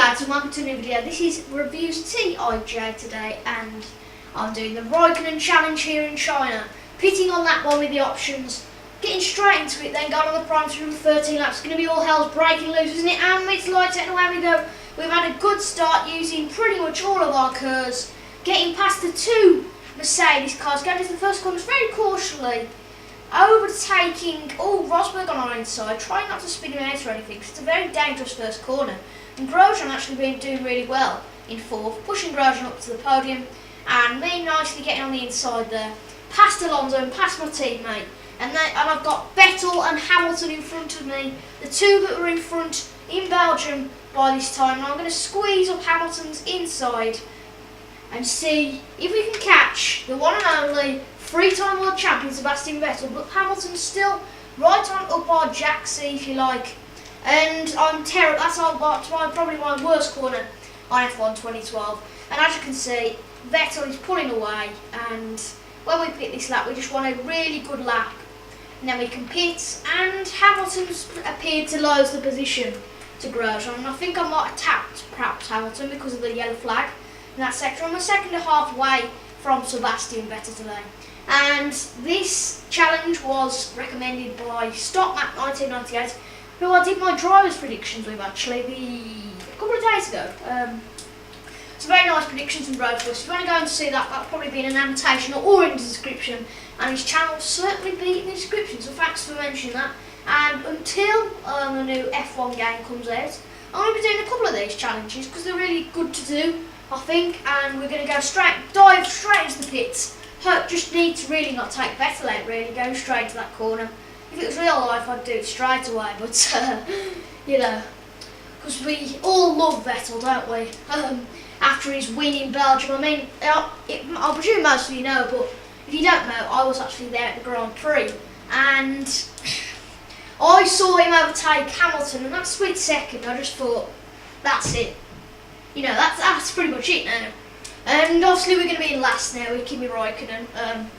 lads, and welcome to a new video. This is ReviewTIJ today, and I'm doing the Raikkonen challenge here in China. Pitting on that one with the options, getting straight into it, then going on the prime through 13 laps. It's going to be all hell's breaking loose, isn't it? And it's lights out, and away we go. We've had a good start using pretty much all of our curves, getting past the two Mercedes cars, going into the first corners very cautiously, overtaking Rosberg on our inside, trying not to spin him out or anything, because it's a very dangerous first corner. And Grosjean actually been doing really well in fourth, pushing Grosjean up to the podium, and me nicely getting on the inside there, past Alonso and past my teammate. And I've got Vettel and Hamilton in front of me, the two that were in front in Belgium by this time. And I'm going to squeeze up Hamilton's inside and see if we can catch the one and only three-time world champion Sebastian Vettel. But Hamilton's still right on up our jacksie, if you like. And I'm terrible. That's probably my worst corner on F1 2012. And as you can see, Vettel is pulling away. And when we pit this lap, we just want a really good lap. And then we can pit. And Hamilton's appeared to lose the position to Grosjean. And I think I might have tapped perhaps Hamilton because of the yellow flag in that sector. I'm a second and a half away from Sebastian Vettel today. And this challenge was recommended by StopMap 1998. who I did my driver's predictions with actually a couple of days ago. Some very nice predictions from both of us. If you want to go and see that, that'll probably be in an annotation or in the description, and his channel will certainly be in the description, so thanks for mentioning that. And until the new F1 game comes out, I'm going to be doing a couple of these challenges because they're really good to do, I think, and we're going to dive straight into the pits. Just need to really not take Vettel out, really, go straight to that corner. If it was real life, I'd do it straight away, but, you know, because we all love Vettel, don't we? After his win in Belgium, I mean, I presume most of you know, but if you don't know, I was actually there at the Grand Prix, and I saw him overtake Hamilton, and that split second, I just thought, that's it. You know, that's pretty much it now. And obviously we're going to be in last now with Kimi Raikkonen.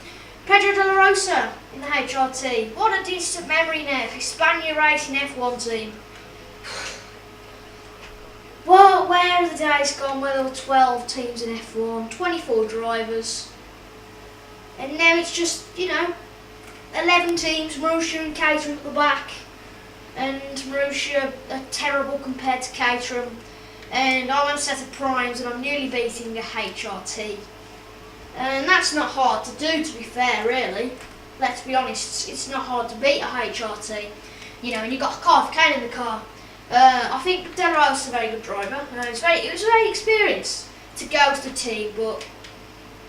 Pedro de la Rosa in the HRT. What a distant memory now for Spania Racing F1 team. Well, where have the days gone where there were 12 teams in F1, 24 drivers, and now it's just, you know, 11 teams, Marussia and Caterham at the back, and Marussia are terrible compared to Caterham, and I'm on a set of primes and I'm nearly beating a HRT. And that's not hard to do, to be fair, really. Let's be honest, it's not hard to beat a HRT. You know, and you've got a car for Kane in the car. I think De La Rosa's a very good driver. It was very experienced to go to the team, but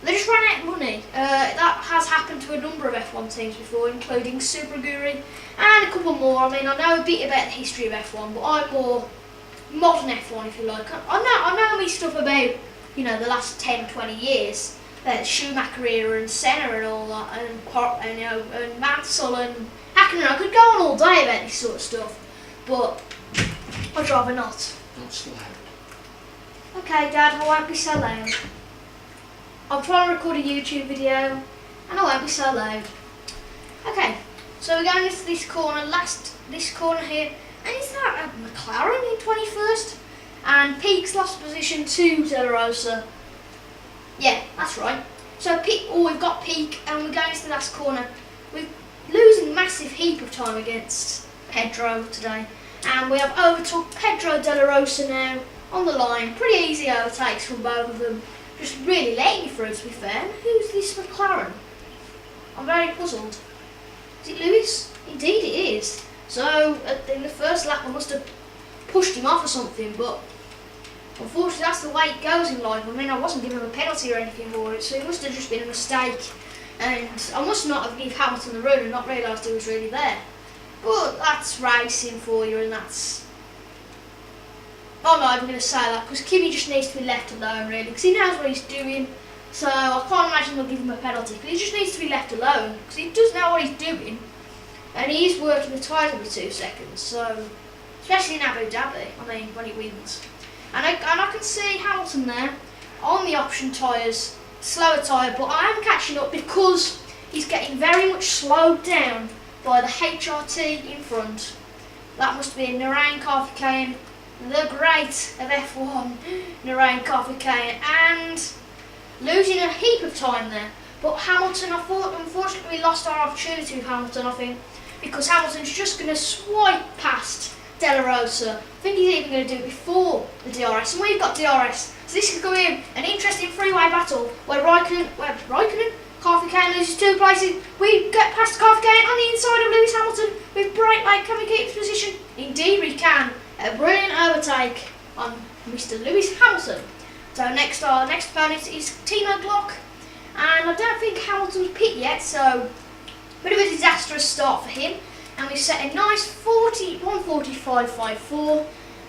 they just ran out of money. That has happened to a number of F1 teams before, including Super Aguri and a couple more. I mean, I know a bit about the history of F1, but I'm more modern F1, if you like. I know me stuff about, you know, the last 10, 20 years. Schumacher era and Senna and all that, and you know, and Mansell and Hakkinen. I could go on all day about this sort of stuff, but I'd rather not. Not so loud. Okay, Dad, I won't be so loud. I'm trying to record a YouTube video, and I won't be so loud. Okay, so we're going into this corner, this corner here, and is that a McLaren in 21st? And Peake's lost position to De La Rosa. Yeah, that's right. So we've got Peake, and we're going to the last corner. We're losing a massive heap of time against Pedro today. And we have overtook Pedro de la Rosa now on the line. Pretty easy overtakes from both of them. Just really letting me through, to be fair. Who's this McLaren? I'm very puzzled. Is it Lewis? Indeed it is. So, in the first lap I must have pushed him off or something, but unfortunately, that's the way it goes in life. I mean, I wasn't giving him a penalty or anything for it, so it must have just been a mistake. And I must not have given Hamilton the run and not realised he was really there. But that's racing for you, and that's... I'm not even going to say that, because Kimi just needs to be left alone, really, because he knows what he's doing. So I can't imagine they'll give him a penalty, but he just needs to be left alone, because he does know what he's doing. And he is working the tyres every 2 seconds, so... Especially in Abu Dhabi, I mean, when he wins. And I can see Hamilton there on the option tyres, slower tyre, but I am catching up because he's getting very much slowed down by the HRT in front. That must be a Narain car for Kane, the great of F1, Raikkonen, and losing a heap of time there. But Hamilton, I thought, unfortunately, we lost our opportunity with Hamilton, I think, because Hamilton's just going to swipe past De La Rosa. I think he's even going to do it before the DRS, and we've got DRS. So this is going to be an interesting three-way battle where Raikkonen, Raikkonen loses 2 places. We get past Raikkonen on the inside of Lewis Hamilton with bright light. Can we keep his position? Indeed we can. A brilliant overtake on Mr. Lewis Hamilton. So our next opponent is Timo Glock, and I don't think Hamilton's pit yet, so a bit of a disastrous start for him. And we set a nice 1:45.54,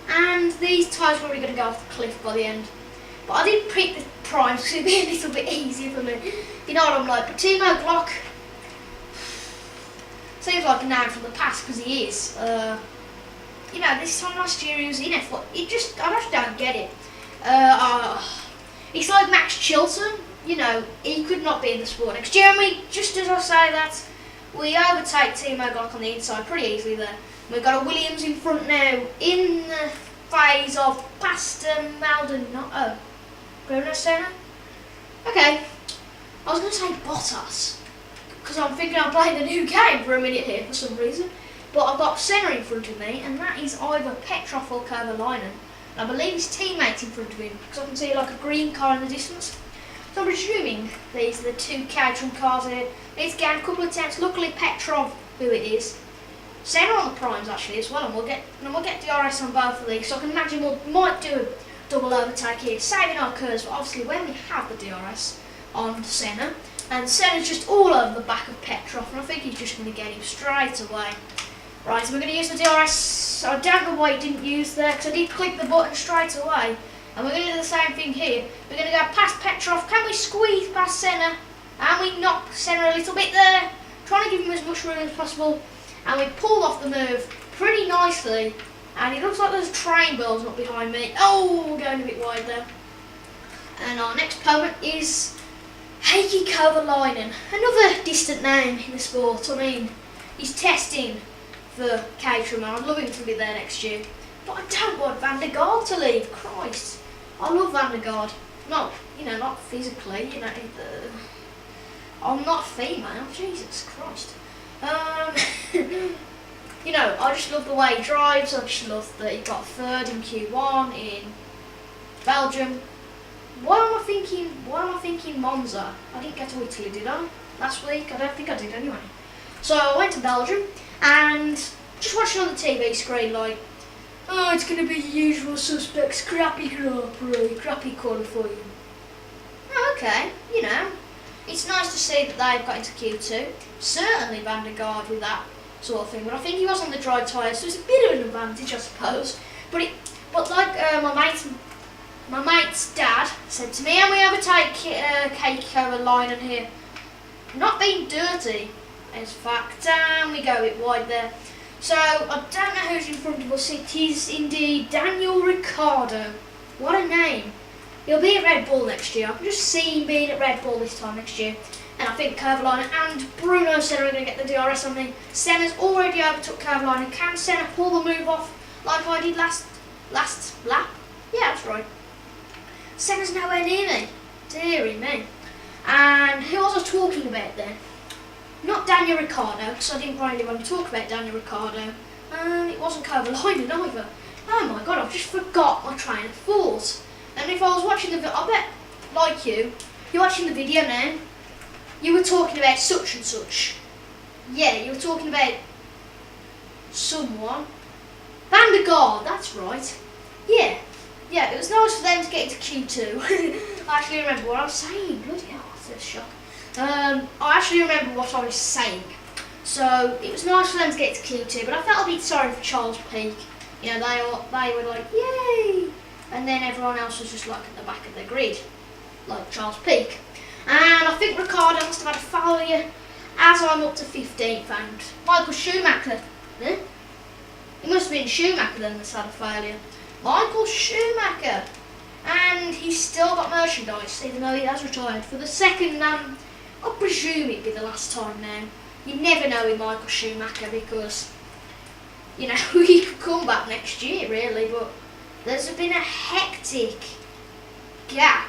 and these tyres are probably going to go off the cliff by the end. But I did pick the primes because it'd be a little bit easier for me. You know what I'm like. But Timo Glock seems like a name from the past because he is. You know, this time last year he was in F1. I just don't get it. It's like Max Chilton. You know, he could not be in the sport next year. And we, just as I say that, we overtake Timo Glock on the inside pretty easily there. We've got a Williams in front now in the phase of past Maldonado. Bruno Senna? Okay, I was going to say Bottas, because I'm thinking I'm playing the new game for a minute here for some reason. But I've got Senna in front of me, and that is either Petrov or Kovalainen. And I believe his teammate's in front of him, because I can see like a green car in the distance. So I'm presuming these are the 2 Caterham cars here. It's gained a couple of attempts. Luckily Petrov, who it is, Senna on the primes actually as well, and we'll get DRS on both of these. So I can imagine we might do a double overtake here, saving our curves. But obviously when we have the DRS on Senna, and Senna's just all over the back of Petrov, and I think he's just going to get him straight away. Right, so we're going to use the DRS. I don't know why he didn't use there, because I did click the button straight away. And we're going to do the same thing here. We're going to go past Petrov. Can we squeeze past Senna? And we knock Senna a little bit there, trying to give him as much room as possible. And we pulled off the move pretty nicely. And it looks like there's train bells up behind me. Oh, going a bit wide there. And our next opponent is Heikki Kovalainen. Another distant name in the sport. I mean, he's testing for Caterham, and I'd love him to be there next year. But I don't want Van der Gaard to leave. Christ, I love Van der Gaard. Not physically. I'm not female. Jesus Christ. You know, I just love the way he drives. I just love that he got 3rd in Q1 in Belgium. Why am I thinking Monza? I didn't get to Italy, did I? Last week? I don't think I did anyway. So I went to Belgium and just watching on the TV screen like, oh, it's going to be usual suspects, crappy Grand Prix, crappy qualifying. Oh, okay, you know, it's nice to see that they've got into Q2. Certainly Van der Gaard with that sort of thing, but I think he was on the dry tyres, so it's a bit of an advantage, I suppose. But like my mate's dad said to me, and we overtake Heikki Kovalainen here. Not being dirty, in fact, and we go a bit wide there. So, I don't know who's in front of us. It is indeed Daniel Ricciardo. What a name. He'll be at Red Bull next year. I can just see him being at Red Bull this time next year. And I think Kovalainen and Bruno Senna are going to get the DRS on me. Senna's already overtook Kovalainen. Can Senna pull the move off like I did last lap? Yeah, that's right. Senna's nowhere near me. Deary me. And who was I talking about then? Not Daniel Ricciardo, because I didn't really want to talk about Daniel Ricciardo. It wasn't Kovalainen either. Oh my god, I've just forgot my train of thought. And if I was watching the video, I bet, like you're watching the video now, you were talking about such and such. Yeah, you were talking about someone. Van der Gaard, that's right. Yeah, it was nice for them to get into Q2. I actually remember what I was saying, bloody hell, that's a shock. I actually remember what I was saying. So it was nice for them to get to Q2, but I felt a bit sorry for Charles Peake. You know, they were like, yay! And then everyone else was just like at the back of the grid, like Charles Peake. And I think Ricciardo must have had a failure, as I'm up to 15th, and Michael Schumacher, It must have been Schumacher then that's had a failure. Michael Schumacher! And he's still got merchandise, even though he has retired. For the second, I presume it'd be the last time now. You never know with Michael Schumacher because, you know, he could come back next year really, but there's been a hectic gap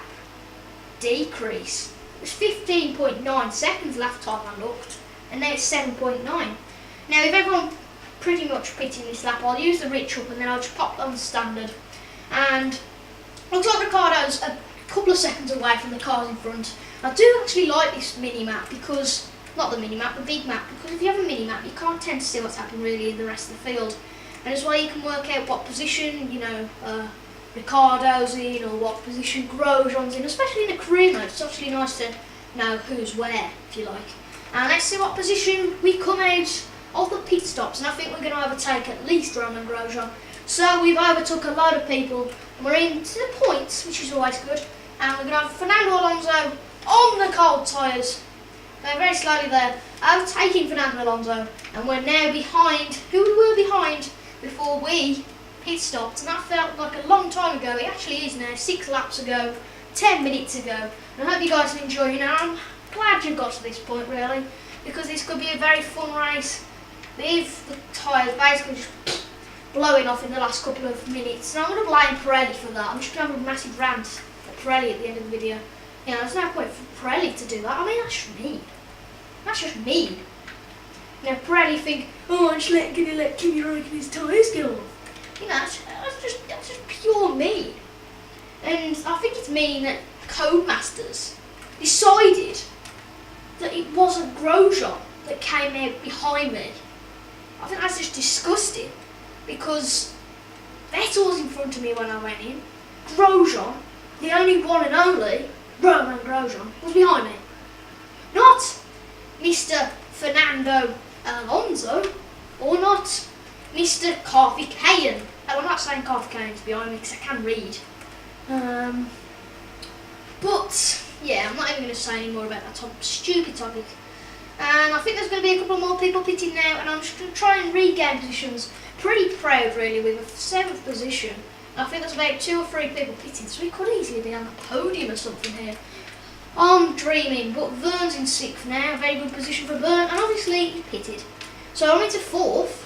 decrease. It was 15.9 seconds last time I looked, and now it's 7.9. Now, if everyone pretty much pitting this lap, I'll use the reach up and then I'll just pop on standard. And looks like Ricciardo's a couple of seconds away from the cars in front. I do actually like this mini map because, not the mini map, the big map, because if you have a mini map, you can't tend to see what's happening really in the rest of the field. And as well, you can work out what position, Ricciardo's in, or what position Grosjean's in, especially in a career mode. It's actually nice to know who's where, if you like. And let's see what position we come out of the pit stops, and I think we're going to overtake at least Roman Grosjean. So we've overtook a load of people, and we're into the points, which is always good. And we're going to have Fernando Alonso on the cold tyres. Going very slowly there, overtaking Fernando Alonso, and we're now behind who we were behind before we pit stopped, and that felt like a long time ago. It actually is now, 6 laps ago, 10 minutes ago. And I hope you guys are enjoying it. I'm glad you got to this point really, because this could be a very fun race. If the tyres basically just blowing off in the last couple of minutes, and I'm going to blame Pirelli for that. I'm just going to have a massive rant at Pirelli at the end of the video. You know, there's no point for Pirelli to do that. I mean, that's just mean. That's just mean. You know, Pirelli think, oh, I'm just going to let Kimi Raikkonen's tyres go off. You know, that's just pure mean. And I think it's mean that Codemasters decided that it wasn't Grosjean that came out behind me. I think that's just disgusting, because Vettel was in front of me when I went in. Grosjean, the only one and only Roman Grosjean, was behind me. Not Mr. Fernando Alonso, or not Mr. Karthikeyan. And I'm not saying Karthikeyan's behind me because I can read. But yeah, I'm not even going to say any more about that stupid topic. And I think there's going to be a couple more people pitting now, and I'm just going to try and regain positions. Pretty proud really with a 7th position. And I think there's about 2 or 3 people pitting, so we could easily be on the podium or something here. I'm dreaming, but Vern's in 6th now, very good position for Vern, and obviously he pitted. So I'm into 4th.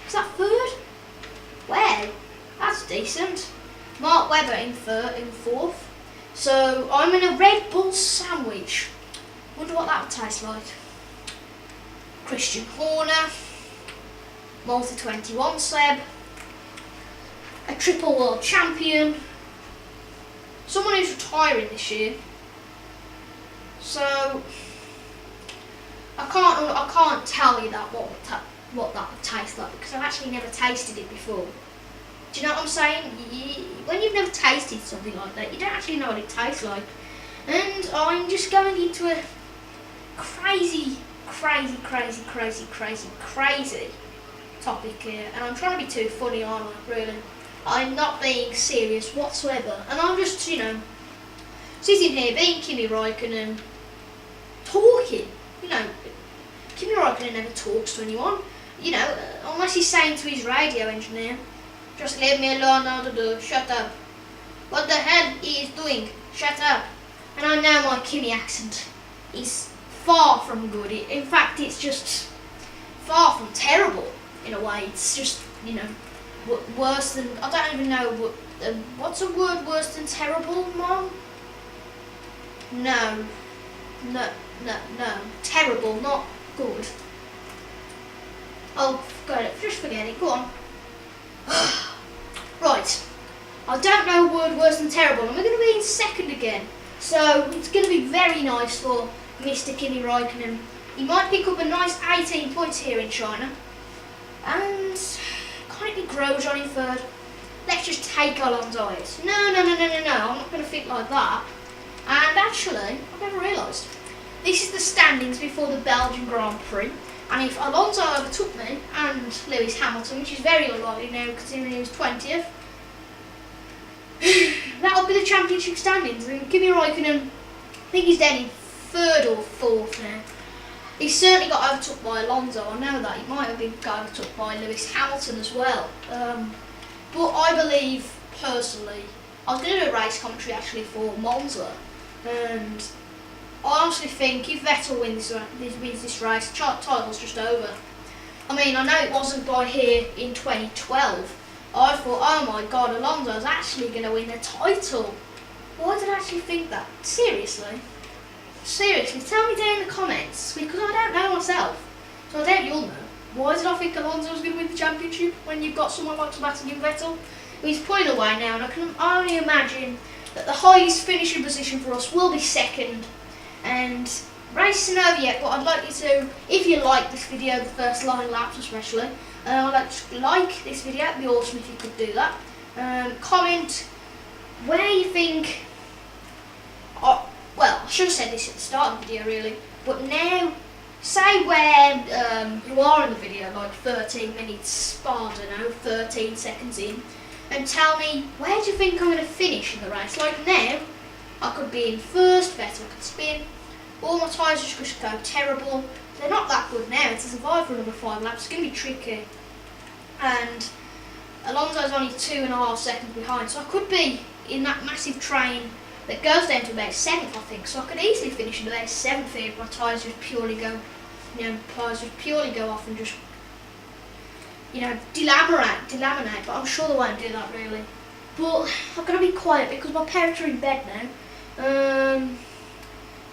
Is that 3rd? Well, that's decent. Mark Webber in 4th. So I'm in a Red Bull sandwich. Wonder what that would taste like. Christian Horner, Malta 21 Seb, a triple world champion, someone who's retiring this year. So I can't tell you that what that would taste like, because I've actually never tasted it before. Do you know what I'm saying? When you've never tasted something like that, you don't actually know what it tastes like. And I'm just going into a crazy topic here, and I'm trying to be too funny, aren't I, really? I'm not being serious whatsoever, and I'm just, sitting here being Kimi Raikkonen, talking. Kimi Raikkonen never talks to anyone, unless he's saying to his radio engineer, just leave me alone, shut up. What the hell he is doing? Shut up. And I know my Kimi accent is far from good. In fact, it's just far from terrible in a way. It's just, worse than, I don't even know what's a word worse than terrible, Mom? No. Terrible, not good. Oh, just forget it. Go on. Right. I don't know a word worse than terrible, and we're going to be in 2nd again. So it's going to be very nice for Mr. Kimi Raikkonen. He might pick up a nice 18 points here in China. And can't it be Grosjean in 3rd? Let's just take Alonso out. No, I'm not going to think like that. And actually, I've never realised, this is the standings before the Belgian Grand Prix. And if Alonso overtook me and Lewis Hamilton, which is very unlikely now considering he was 20th, that'll be the championship standings. And Kimi Raikkonen, I think he's down in 3rd or 4th now. He's certainly got overtook by Alonso, I know that. He might have been overtook by Lewis Hamilton as well. But I believe, personally, I was going to do a race commentary actually for Monza, and I honestly think if Vettel wins this race, the title's just over. I mean, I know it wasn't by here in 2012. I thought, oh my god, Alonso's actually going to win the title. Why did I actually think that? Seriously? Seriously, tell me down in the comments, because I don't know myself. So I doubt you'll know. Why did I think Alonso was going to win the championship when you've got someone like Sebastian Vettel? He's pulling away now, and I can only imagine that the highest finishing position for us will be second. And race isn't over yet, but I'd like you to, if you like this video, the first 9 laps especially, I'd like to like this video. It'd be awesome if you could do that. Comment where you think. Well, I should have said this at the start of the video really, but now say where you are in the video, like 13 minutes, I don't know, 13 seconds in, and tell me where do you think I'm going to finish in the race. Like now, I could be in first, Vettel could spin, all my tyres are just going to go terrible. They're not that good now. To survive for another 5 laps, it's going to be tricky. And Alonso's only 2.5 seconds behind, so I could be in that massive train that goes down to about 7th, I think. So I could easily finish in about 7th here if my tyres just purely go, off and just, delaminate. But I'm sure they won't do that really. But I'm going to be quiet because my parents are in bed now.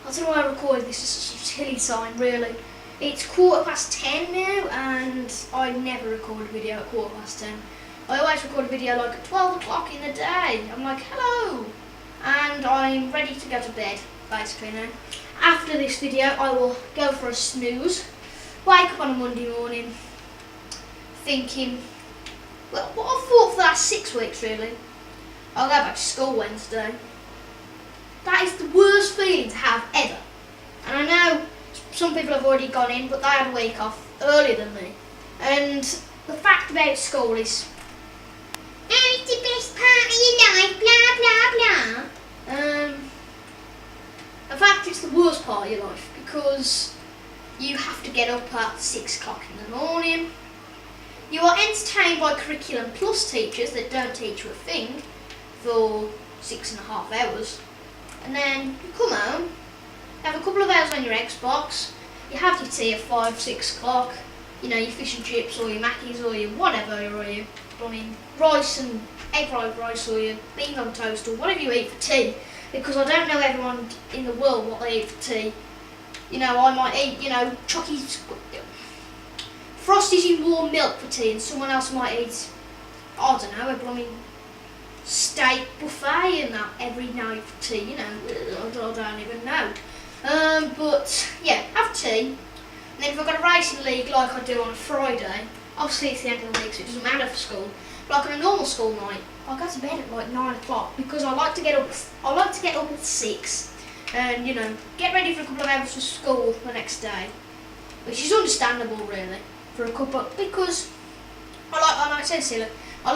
I don't know why I recorded this, it's a silly sign really. It's 10:15 now, and I never record a video at 10:15. I always record a video like at 12 o'clock in the day. I'm like, hello! And I'm ready to go to bed, basically now. After this video, I will go for a snooze, wake up on a Monday morning, thinking, well, what I've thought for the last 6 weeks really. I'll go back to school Wednesday. That is the worst feeling to have ever. And I know some people have already gone in, but they had a week off earlier than me. And the fact about school is, oh, it's the best part of your life, blah, blah, blah. In fact, it's the worst part of your life because you have to get up at 6 o'clock in the morning. You are entertained by curriculum plus teachers that don't teach you a thing for 6.5 hours. And then you come home, have a couple of hours on your Xbox, you have your tea at 5, 6 o'clock, your fish and chips or your Mackies or your whatever, or your rice and egg fried rice or your bean on toast or whatever you eat for tea, because I don't know everyone in the world what they eat for tea. I might eat, Chockies, Frosties in warm milk for tea, and someone else might eat, I don't know, a blooming steak buffet and that every night for tea, I don't even know. But yeah, have tea. And then if I've got a racing league like I do on a Friday, obviously it's the end of the week so it doesn't matter for school, but like on a normal school night, I'll go to bed at like 9 o'clock because I like to get up at 6 and get ready for a couple of hours for school the next day, which is understandable really for a couple, because I like to say silly. I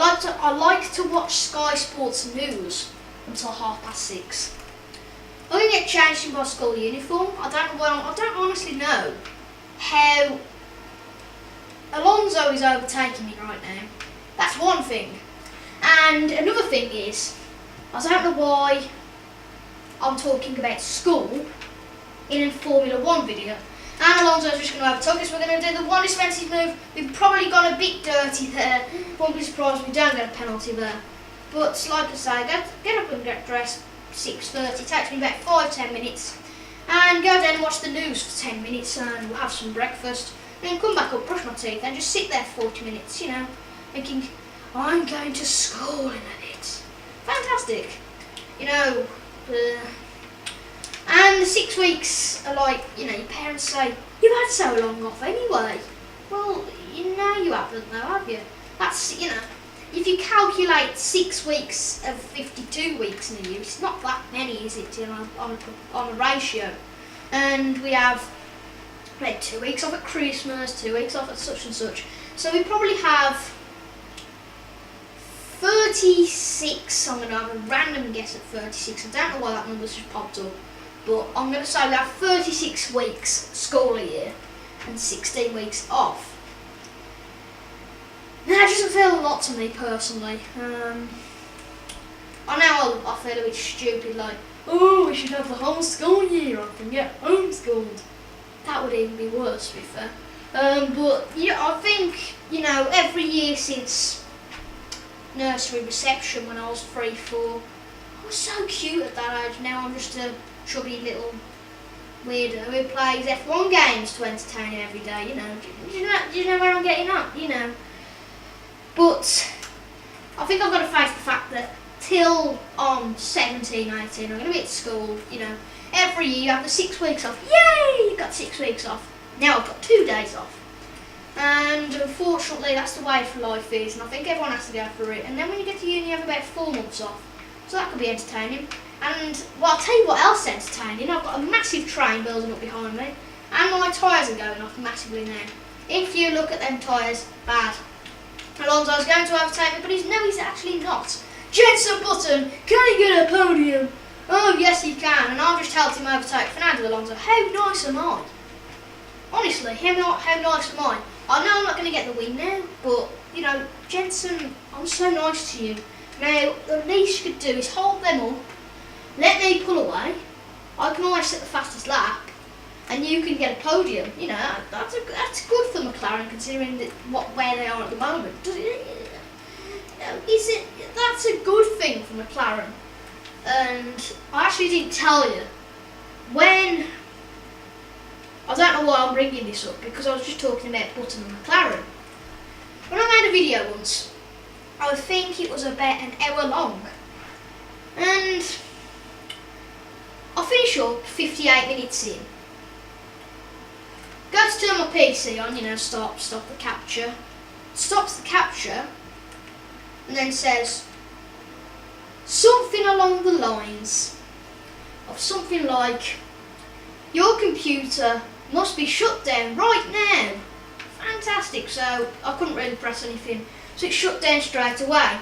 like to watch Sky Sports News until 6:30. I'm gonna get changed in my school uniform. I don't honestly know how Alonso is overtaking me right now. That's one thing. And another thing is, I don't know why I'm talking about school in a Formula 1 video. And Alonso's just going to overtake us. We're going to do the one defensive move. We've probably gone a bit dirty there. Won't be surprised if we don't get a penalty there. But like I say, get up and get dressed. 6:30. It takes me about 5-10 minutes. And go down and watch the news for 10 minutes and we'll have some breakfast. And then come back up, brush my teeth and just sit there for 40 minutes, thinking, I'm going to school in a bit. Fantastic. And the 6 weeks are like, your parents say, you've had so long off anyway. Well, you haven't though, have you? That's, if you calculate 6 weeks of 52 weeks in a year, it's not that many, is it, on a ratio. And we have 2 weeks off at Christmas, 2 weeks off at such and such. So we probably have 36, I'm going to have a random guess at 36. I don't know why that number's just popped up. But I'm going to say we have 36 weeks school a year and 16 weeks off. Now, that doesn't feel a lot to me personally. I know I feel a bit stupid, like, oh, we should have the whole school year off and get homeschooled. That would even be worse, to be fair. But yeah, I think, every year since nursery reception when I was 3, 4. I was so cute at that age. Now I'm just a chubby little weirdo who plays F1 games to entertain him every day, you know. Do you know where I'm getting at? You know. But I think I've got to face the fact that till I'm 17, 18, I'm going to be at school, you know. Every year you have the 6 weeks off. Yay! You got 6 weeks off. Now I've got 2 days off. And unfortunately that's the way for life is, and I think everyone has to go through it. And then when you get to uni you have about 4 months off. So that could be entertaining. And well, I'll tell you what else is entertaining. I've got a massive train building up behind me, and my tyres are going off massively now. If you look at them tyres, bad. Alonso's going to overtake me, but he's actually not. Jenson Button, can he get a podium? Oh yes he can, and I've just helped him overtake Fernando Alonso. How nice am I? Honestly, how nice am I? I know I'm not going to get the win now, but you know, Jenson, I'm so nice to you. Now, the least you could do is hold them up, let me pull away. I can always set the fastest lap, and you can get a podium. You know, that's good for McLaren considering where they are at the moment. That's a good thing for McLaren. And I actually didn't tell you when. I don't know why I'm bringing this up because I was just talking about Button and McLaren. When I made a video once, I think it was about an hour long, and I finish up 58 minutes in. Go to turn my PC on, you know, stop the capture. Stops the capture, and then says something along the lines of something like, your computer must be shut down right now. Fantastic, so I couldn't really press anything, so it shut down straight away.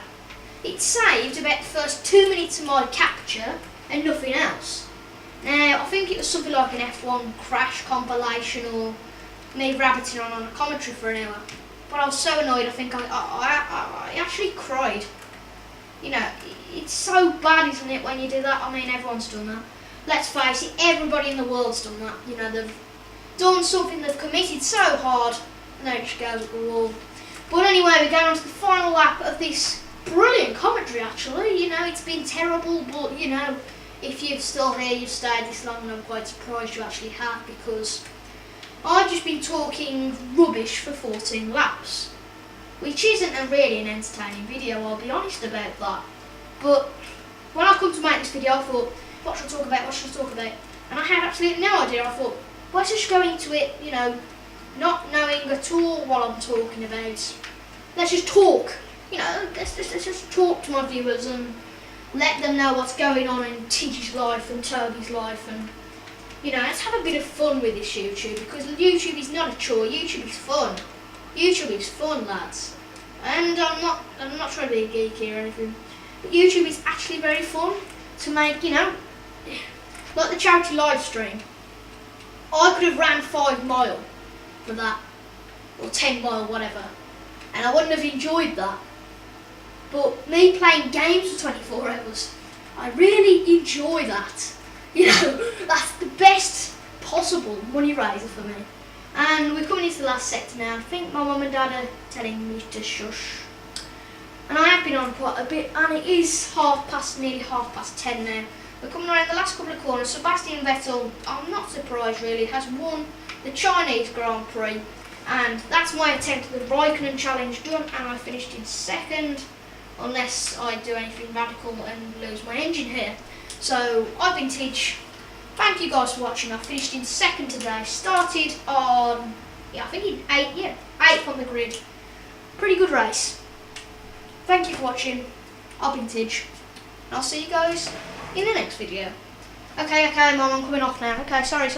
It saved about the first 2 minutes of my capture and nothing else. Now, I think it was something like an F1 crash compilation or me rabbiting on a commentary for an hour. But I was so annoyed, I think I actually cried. You know, it's so bad, isn't it, when you do that? I mean, everyone's done that. Let's face it, everybody in the world's done that. You know, they've done something, they've committed so hard, and then it just goes at the wall. But anyway, we're going on to the final lap of this brilliant commentary, actually. You know, it's been terrible, but, you know, if you're still here, you've stayed this long, and I'm quite surprised you actually have, because I've just been talking rubbish for 14 laps, which isn't really an entertaining video, I'll be honest about that. But when I come to make this video, I thought, what should I talk about? And I had absolutely no idea. I thought, let's just go into it, you know, not knowing at all what I'm talking about. Let's just talk, you know, let's just talk to my viewers and let them know what's going on in TIJ's life and Toby's life, and you know, let's have a bit of fun with this YouTube, because YouTube is not a chore. YouTube is fun. YouTube is fun, lads. And I'm not trying to be a geek here or anything, but YouTube is actually very fun to make. You know, like the charity live stream. I could have ran 5 mile for that, or 10 mile, whatever, and I wouldn't have enjoyed that. But me playing games for 24 hours, I really enjoy that. You know, that's the best possible money raiser for me. And we're coming into the last sector now. I think my mum and dad are telling me to shush. And I have been on quite a bit, and it is nearly half past 10 now. We're coming around the last couple of corners. Sebastian Vettel, I'm not surprised really, has won the Chinese Grand Prix. And that's my attempt at the Raikkonen challenge done, and I finished in second, unless I do anything radical and lose my engine here. So, I've been TIJ. Thank you guys for watching. I finished in second today. Started on, I think in 8th on the grid. Pretty good race. Thank you for watching. I've been TIJ. And I'll see you guys in the next video. Okay, Mum, I'm coming off now. Okay, sorry.